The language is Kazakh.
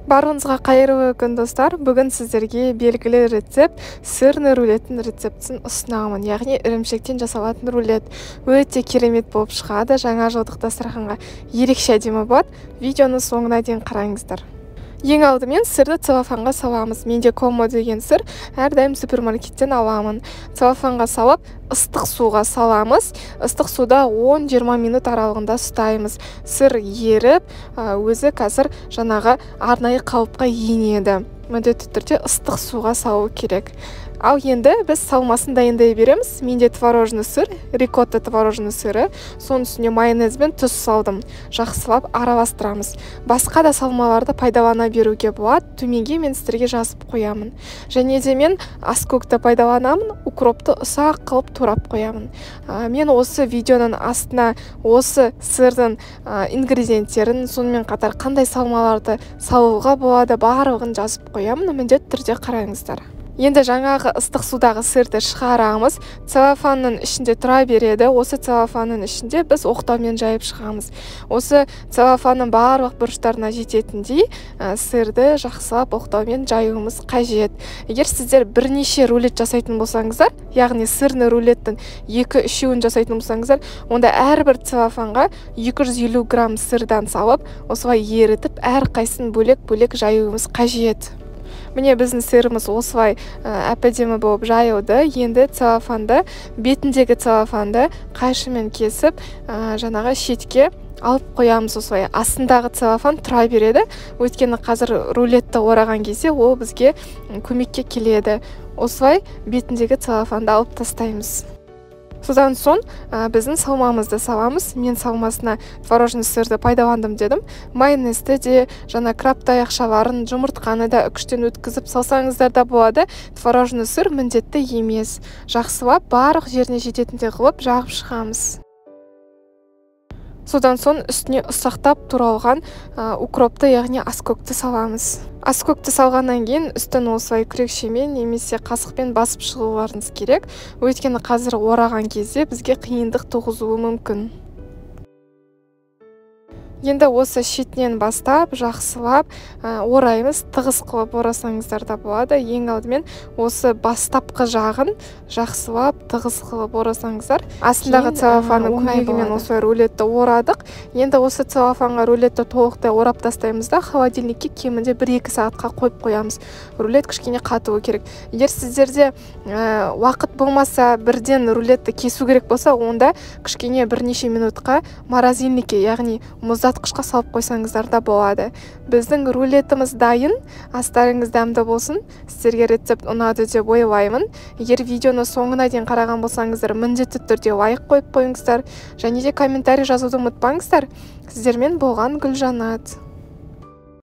Барыңызға қайырлы күн достар. Бүгін сіздерге белгілі рецепт сырный рулеттің рецептін ұсынамын. Яғни ірімшіктен жасалатын рулет өте керемет болып шығады. Жаңа жылдық дастарханға ерекше әдемі болады. Видеоны соңына дейін қараңыздар. Ең алдымен сырды целлофанға саламыз. Менде комо деген сыр әрдайым супермаркеттен аламын. Целлофанға салып, ыстық суға саламыз. Ыстық суда 10-20 минут аралығында ұстаймыз. Сыр еріп, өзі қазір жаңағы арнайы қалыпқа енеді. Міндетті түрде ыстық суға салу керек. Ал енді біз салмасын дайындай береміз. Менде творожный сыр, рикотта творожный сыры, соның үстіне майонез бен тұз салдым. Жақсылап араластырамыз. Басқа да салмаларды пайдалана беруге болады. Төменге мен сіздерге жазып қоямын. Және де мен аскөкті пайдаланамын, укропты ұсақ қылып турап қоямын. Мен осы видеоның астына осы сырдың ингредиенттерін, сонымен қатар қандай салмаларды салуға болады барлығын жазып қоямын. Міндетті түрде қараңыздар. Енді жаңағы ыстық судағы сырды шығарамыз. Целлофанның ішінде тұра береді. Осы целлофанның ішінде біз оқтаумен жайып шығамыз. Осы целлофанның барлық бұрыштарына жететіндей сырды жақсылап оқтаумен жаюымыз қажет. Егер сіздер бірнеше рулет жасайтын болсаңыздар, яғни сырный рулеттің 2-3-ін жасайтын болсаңыздар, онда әрбір целлофанға 250 грамм сырдан салып, осылай ерітіп, әрқайсысын бөлек-бөлек жаюымыз қажет. Міне біздің сырымыз осылай әп-әдемі болып жайылды. Енді целлофанды, бетіндегі целлофанды қайшымен кесіп, жаңағы шетке алып қоямыз. Осылай астындағы целлофан тұра береді. Өйткені қазір рулетті ораған кезде ол бізге көмекке келеді. Осылай бетіндегі целлофанды алып тастаймыз. Содан соң біздің салмамызды саламыз. Мен салмасына творожный сырды пайдаландым дедім. Майонезді де, жаңа крабтай ақшаларын, жұмыртқаны да үкіштен өткізіп салсаңыздар да болады. Творожный сыр міндетті емес. Жақсылап барлық жеріне жететіндей қылып жағып шығамыз. Содан соң үстіне ұсақтап туралған укропты, яғни аскөкті саламыз. Аскөкті салғаннан кейін үстін осылай күрекшемен немесе қасықпен басып шығуларыңыз керек. Өйткені қазір ораған кезде бізге қиындық туғызуы мүмкін. Енді осы шетінен бастап, жақсылап ораймыз, тығыз қылып орасаңыздар да болады. Ең алдымен осы бастапқы жағын жақсылап тығыз қылып орасаңыздар. Астындағы целлофанның көмегімен осы рулетті орадық. Енді осы целлофанға рулетті толықтай орап тастаймыз да, холодильникке кемінде 1-2 сағатқа қойып қоямыз. Рулет кішкене қатуы керек. Егер сіздерде уақыт болмаса, бірден рулетті кесу керек болса, онда кішкене бірнеше минутқа морозильникке, яғни мұздатқышқа салып қойсаңыздар да болады. Біздің рулетіміз дайын. Астарыңыз дәмді болсын. Сіздерге рецепт ұнады деп ойлаймын. Егер видеоны соңына дейін қараған болсаңыздар, міндетті түрде лайк қойып қойыңыздар. Және де комментарий жазуды ұмытпаңыздар. Сіздермен болған Гүлжанат.